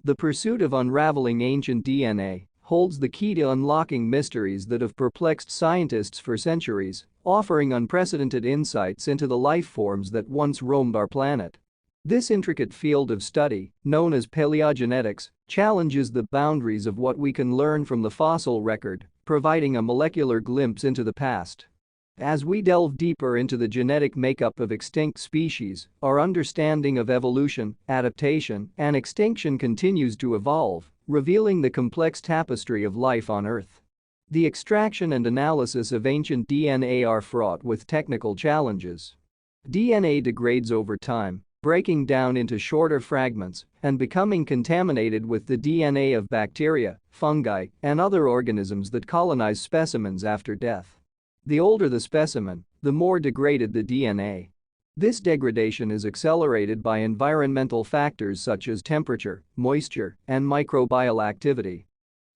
The pursuit of unraveling ancient DNA holds the key to unlocking mysteries that have perplexed scientists for centuries, offering unprecedented insights into the life forms that once roamed our planet. This intricate field of study, known as paleogenetics, challenges the boundaries of what we can learn from the fossil record, providing a molecular glimpse into the past. As we delve deeper into the genetic makeup of extinct species, our understanding of evolution, adaptation, and extinction continues to evolve, revealing the complex tapestry of life on Earth. The extraction and analysis of ancient DNA are fraught with technical challenges. DNA degrades over time, breaking down into shorter fragments and becoming contaminated with the DNA of bacteria, fungi, and other organisms that colonize specimens after death. The older the specimen, the more degraded the DNA. This degradation is accelerated by environmental factors such as temperature, moisture, and microbial activity.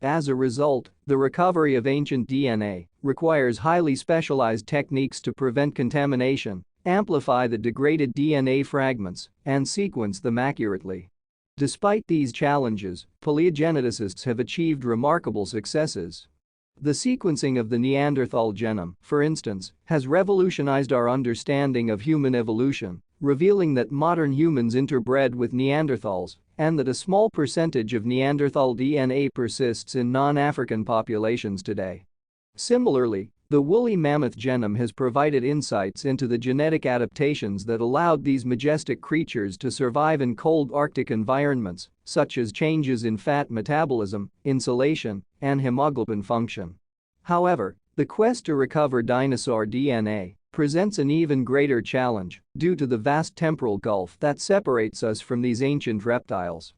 As a result, the recovery of ancient DNA requires highly specialized techniques to prevent contamination, amplify the degraded DNA fragments, and sequence them accurately. Despite these challenges, paleogeneticists have achieved remarkable successes. The sequencing of the Neanderthal genome, for instance, has revolutionized our understanding of human evolution, revealing that modern humans interbred with Neanderthals and that a small percentage of Neanderthal DNA persists in non-African populations today. Similarly, the woolly mammoth genome has provided insights into the genetic adaptations that allowed these majestic creatures to survive in cold Arctic environments, such as changes in fat metabolism, insulation, and hemoglobin function. However, the quest to recover dinosaur DNA presents an even greater challenge due to the vast temporal gulf that separates us from these ancient reptiles.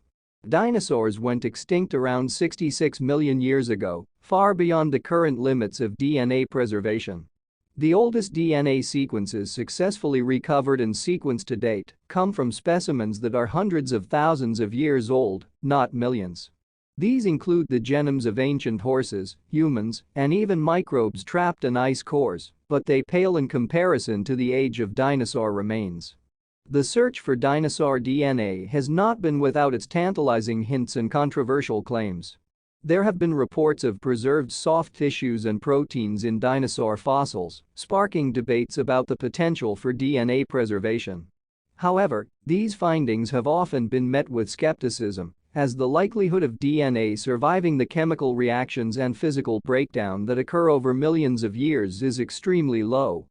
Dinosaurs went extinct around 66 million years ago, far beyond the current limits of DNA preservation. The oldest DNA sequences successfully recovered and sequenced to date come from specimens that are hundreds of thousands of years old, not millions. These include the genomes of ancient horses, humans, and even microbes trapped in ice cores, but they pale in comparison to the age of dinosaur remains. The search for dinosaur DNA has not been without its tantalizing hints and controversial claims. There have been reports of preserved soft tissues and proteins in dinosaur fossils, sparking debates about the potential for DNA preservation. However, these findings have often been met with skepticism, as the likelihood of DNA surviving the chemical reactions and physical breakdown that occur over millions of years is extremely low.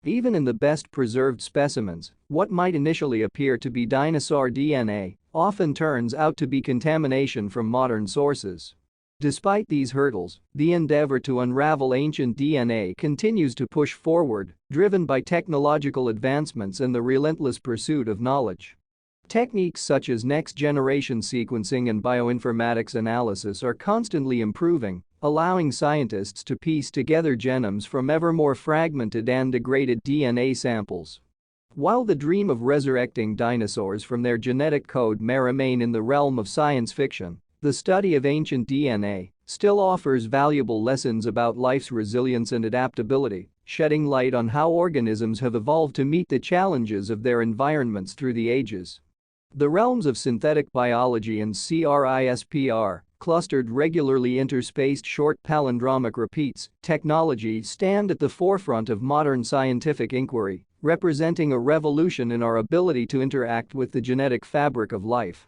Even in the best preserved specimens, what might initially appear to be dinosaur DNA often turns out to be contamination from modern sources. Despite these hurdles, the endeavor to unravel ancient DNA continues to push forward, driven by technological advancements and the relentless pursuit of knowledge. Techniques such as next-generation sequencing and bioinformatics analysis are constantly improving, allowing scientists to piece together genomes from ever more fragmented and degraded DNA samples. While the dream of resurrecting dinosaurs from their genetic code may remain in the realm of science fiction, the study of ancient DNA still offers valuable lessons about life's resilience and adaptability, shedding light on how organisms have evolved to meet the challenges of their environments through the ages. The realms of synthetic biology and CRISPR, clustered regularly interspaced short palindromic repeats, technology stand at the forefront of modern scientific inquiry, representing a revolution in our ability to interact with the genetic fabric of life.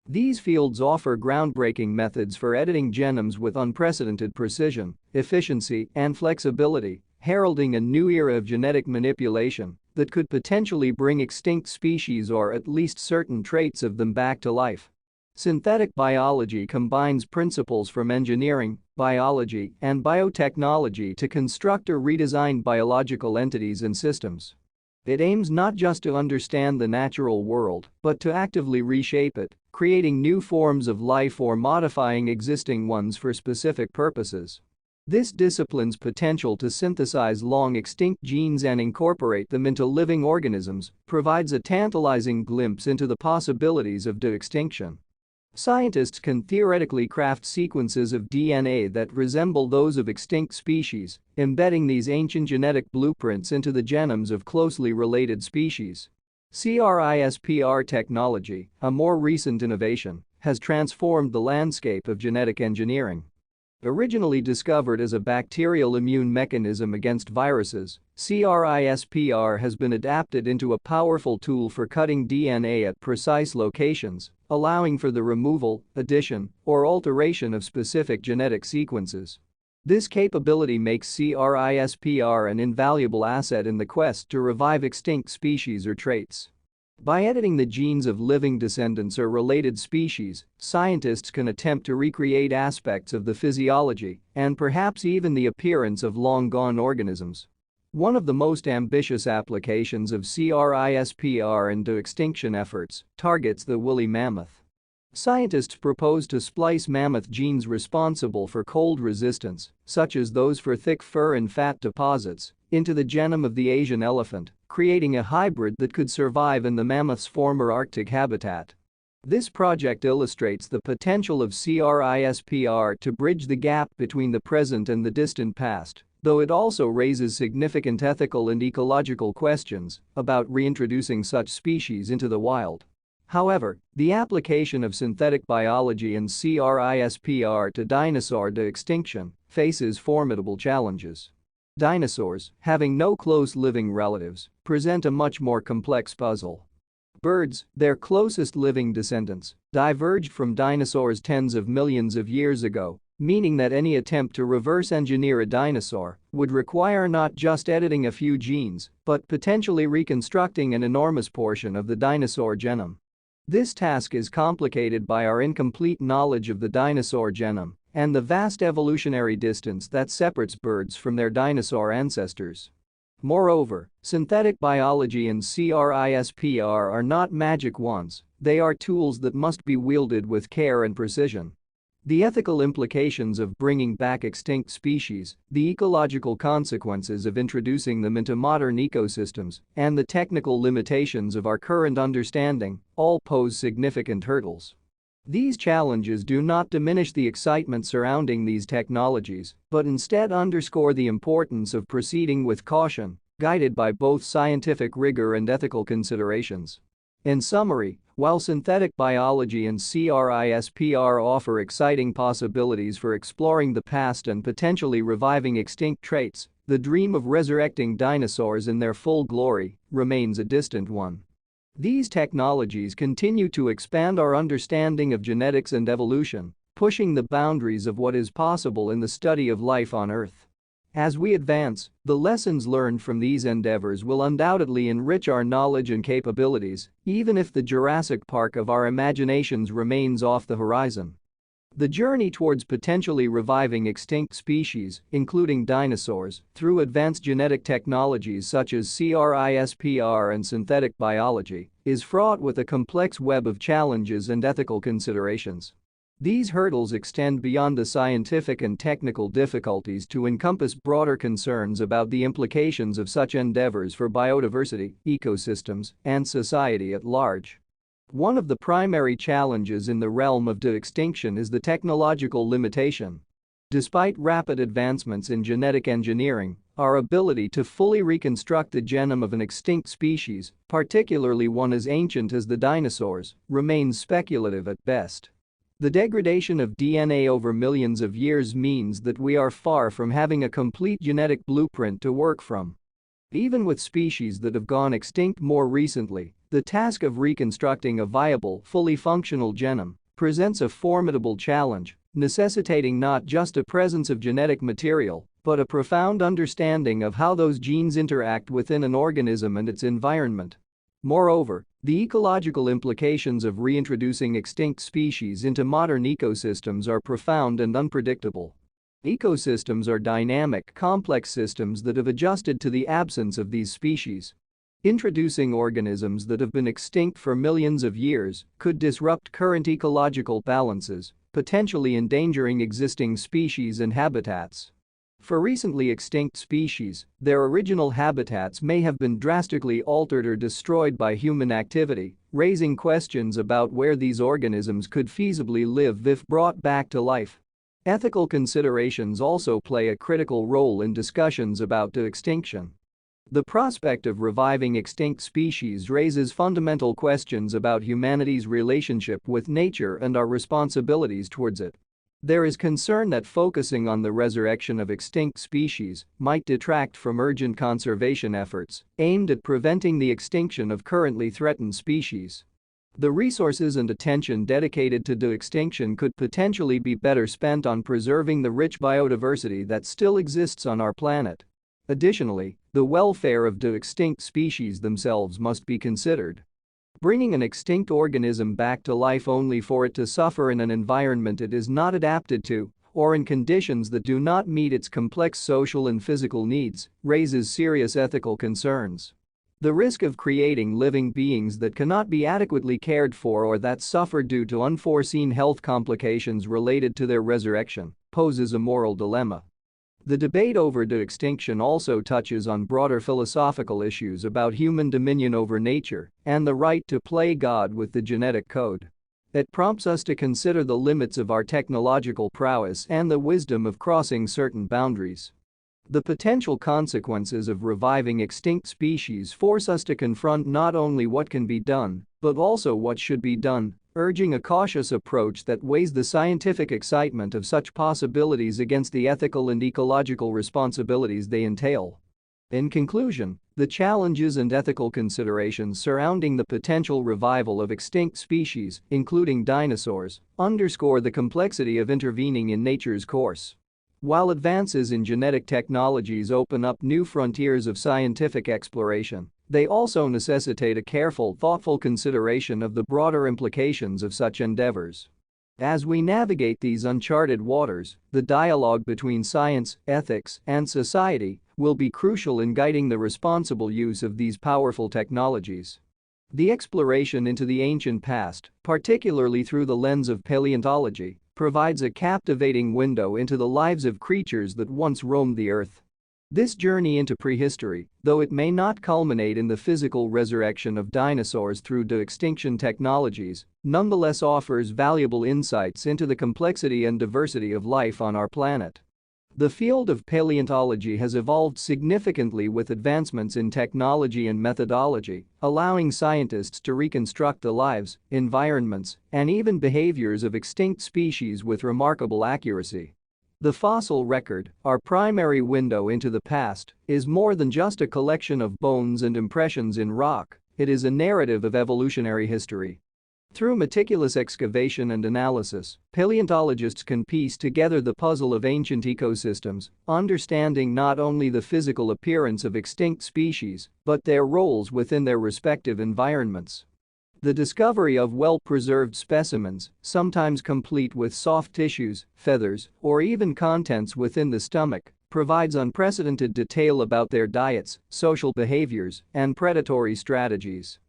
These fields offer groundbreaking methods for editing genomes with unprecedented precision, efficiency, and flexibility, heralding a new era of genetic manipulation that could potentially bring extinct species or at least certain traits of them back to life. Synthetic biology combines principles from engineering, biology, and biotechnology to construct or redesign biological entities and systems. It aims not just to understand the natural world, but to actively reshape it, creating new forms of life or modifying existing ones for specific purposes. This discipline's potential to synthesize long-extinct genes and incorporate them into living organisms provides a tantalizing glimpse into the possibilities of de-extinction. Scientists can theoretically craft sequences of DNA that resemble those of extinct species, embedding these ancient genetic blueprints into the genomes of closely related species. CRISPR technology, a more recent innovation, has transformed the landscape of genetic engineering. Originally discovered as a bacterial immune mechanism against viruses, CRISPR has been adapted into a powerful tool for cutting DNA at precise locations, allowing for the removal, addition, or alteration of specific genetic sequences. This capability makes CRISPR an invaluable asset in the quest to revive extinct species or traits. By editing the genes of living descendants or related species, scientists can attempt to recreate aspects of the physiology and perhaps even the appearance of long-gone organisms. One of the most ambitious applications of CRISPR in de-extinction efforts targets the woolly mammoth. Scientists propose to splice mammoth genes responsible for cold resistance, such as those for thick fur and fat deposits, into the genome of the Asian elephant, creating a hybrid that could survive in the mammoth's former Arctic habitat. This project illustrates the potential of CRISPR to bridge the gap between the present and the distant past, though it also raises significant ethical and ecological questions about reintroducing such species into the wild. However, the application of synthetic biology and CRISPR to dinosaur de-extinction faces formidable challenges. Dinosaurs, having no close living relatives, present a much more complex puzzle. Birds, their closest living descendants, diverged from dinosaurs tens of millions of years ago, meaning that any attempt to reverse engineer a dinosaur would require not just editing a few genes, but potentially reconstructing an enormous portion of the dinosaur genome. This task is complicated by our incomplete knowledge of the dinosaur genome and the vast evolutionary distance that separates birds from their dinosaur ancestors. Moreover, synthetic biology and CRISPR are not magic wands, they are tools that must be wielded with care and precision. The ethical implications of bringing back extinct species, the ecological consequences of introducing them into modern ecosystems, and the technical limitations of our current understanding all pose significant hurdles. These challenges do not diminish the excitement surrounding these technologies, but instead underscore the importance of proceeding with caution, guided by both scientific rigor and ethical considerations. In summary, while synthetic biology and CRISPR offer exciting possibilities for exploring the past and potentially reviving extinct traits, the dream of resurrecting dinosaurs in their full glory remains a distant one. These technologies continue to expand our understanding of genetics and evolution, pushing the boundaries of what is possible in the study of life on Earth. As we advance, the lessons learned from these endeavors will undoubtedly enrich our knowledge and capabilities, even if the Jurassic Park of our imaginations remains off the horizon. The journey towards potentially reviving extinct species, including dinosaurs, through advanced genetic technologies such as CRISPR and synthetic biology, is fraught with a complex web of challenges and ethical considerations. These hurdles extend beyond the scientific and technical difficulties to encompass broader concerns about the implications of such endeavors for biodiversity, ecosystems, and society at large. One of the primary challenges in the realm of de-extinction is the technological limitation. Despite rapid advancements in genetic engineering, our ability to fully reconstruct the genome of an extinct species, particularly one as ancient as the dinosaurs, remains speculative at best. The degradation of DNA over millions of years means that we are far from having a complete genetic blueprint to work from. Even with species that have gone extinct more recently, the task of reconstructing a viable, fully functional genome presents a formidable challenge, necessitating not just a presence of genetic material, but a profound understanding of how those genes interact within an organism and its environment. Moreover, the ecological implications of reintroducing extinct species into modern ecosystems are profound and unpredictable. Ecosystems are dynamic, complex systems that have adjusted to the absence of these species. Introducing organisms that have been extinct for millions of years could disrupt current ecological balances, potentially endangering existing species and habitats. For recently extinct species, their original habitats may have been drastically altered or destroyed by human activity, raising questions about where these organisms could feasibly live if brought back to life. Ethical considerations also play a critical role in discussions about de-extinction. The prospect of reviving extinct species raises fundamental questions about humanity's relationship with nature and our responsibilities towards it. There is concern that focusing on the resurrection of extinct species might detract from urgent conservation efforts aimed at preventing the extinction of currently threatened species. The resources and attention dedicated to de-extinction could potentially be better spent on preserving the rich biodiversity that still exists on our planet. Additionally, the welfare of de-extinct species themselves must be considered. Bringing an extinct organism back to life only for it to suffer in an environment it is not adapted to, or in conditions that do not meet its complex social and physical needs, raises serious ethical concerns. The risk of creating living beings that cannot be adequately cared for or that suffer due to unforeseen health complications related to their resurrection poses a moral dilemma. The debate over de-extinction also touches on broader philosophical issues about human dominion over nature and the right to play God with the genetic code. It prompts us to consider the limits of our technological prowess and the wisdom of crossing certain boundaries. The potential consequences of reviving extinct species force us to confront not only what can be done, but also what should be done, urging a cautious approach that weighs the scientific excitement of such possibilities against the ethical and ecological responsibilities they entail. In conclusion, the challenges and ethical considerations surrounding the potential revival of extinct species, including dinosaurs, underscore the complexity of intervening in nature's course. While advances in genetic technologies open up new frontiers of scientific exploration, they also necessitate a careful, thoughtful consideration of the broader implications of such endeavors. As we navigate these uncharted waters, the dialogue between science, ethics, and society will be crucial in guiding the responsible use of these powerful technologies. The exploration into the ancient past, particularly through the lens of paleontology, provides a captivating window into the lives of creatures that once roamed the earth. This journey into prehistory, though it may not culminate in the physical resurrection of dinosaurs through de-extinction technologies, nonetheless offers valuable insights into the complexity and diversity of life on our planet. The field of paleontology has evolved significantly with advancements in technology and methodology, allowing scientists to reconstruct the lives, environments, and even behaviors of extinct species with remarkable accuracy. The fossil record, our primary window into the past, is more than just a collection of bones and impressions in rock, it is a narrative of evolutionary history. Through meticulous excavation and analysis, paleontologists can piece together the puzzle of ancient ecosystems, understanding not only the physical appearance of extinct species, but their roles within their respective environments. The discovery of well-preserved specimens, sometimes complete with soft tissues, feathers, or even contents within the stomach, provides unprecedented detail about their diets, social behaviors, and predatory strategies.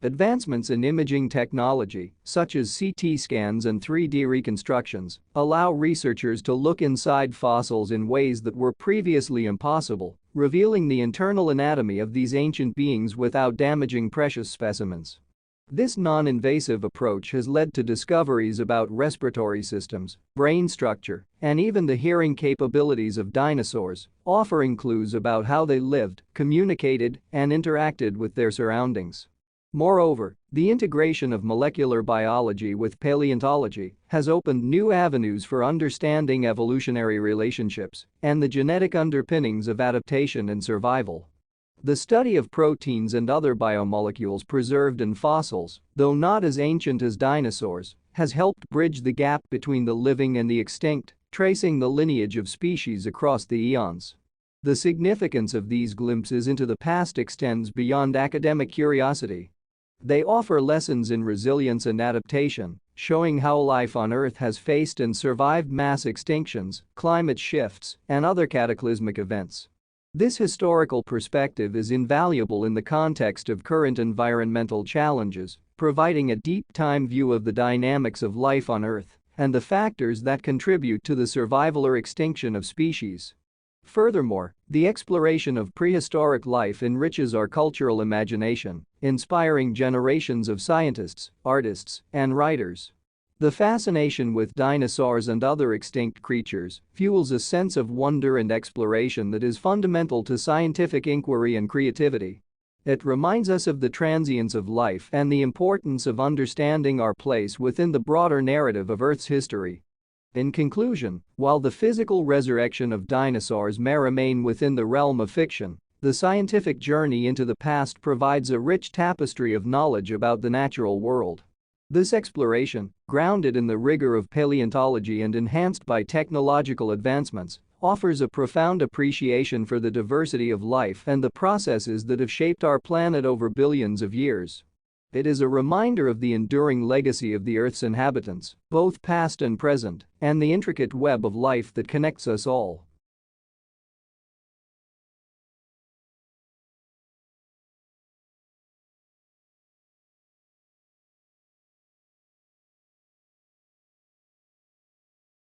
Advancements in imaging technology, such as CT scans and 3D reconstructions, allow researchers to look inside fossils in ways that were previously impossible, revealing the internal anatomy of these ancient beings without damaging precious specimens. This non-invasive approach has led to discoveries about respiratory systems, brain structure, and even the hearing capabilities of dinosaurs, offering clues about how they lived, communicated, and interacted with their surroundings. Moreover, the integration of molecular biology with paleontology has opened new avenues for understanding evolutionary relationships and the genetic underpinnings of adaptation and survival. The study of proteins and other biomolecules preserved in fossils, though not as ancient as dinosaurs, has helped bridge the gap between the living and the extinct, tracing the lineage of species across the eons. The significance of these glimpses into the past extends beyond academic curiosity. They offer lessons in resilience and adaptation, showing how life on Earth has faced and survived mass extinctions, climate shifts, and other cataclysmic events. This historical perspective is invaluable in the context of current environmental challenges, providing a deep-time view of the dynamics of life on Earth and the factors that contribute to the survival or extinction of species. Furthermore, the exploration of prehistoric life enriches our cultural imagination, inspiring generations of scientists, artists, and writers. The fascination with dinosaurs and other extinct creatures fuels a sense of wonder and exploration that is fundamental to scientific inquiry and creativity. It reminds us of the transience of life and the importance of understanding our place within the broader narrative of Earth's history. In conclusion, while the physical resurrection of dinosaurs may remain within the realm of fiction, the scientific journey into the past provides a rich tapestry of knowledge about the natural world. This exploration, grounded in the rigor of paleontology and enhanced by technological advancements, offers a profound appreciation for the diversity of life and the processes that have shaped our planet over billions of years. It is a reminder of the enduring legacy of the Earth's inhabitants, both past and present, and the intricate web of life that connects us all.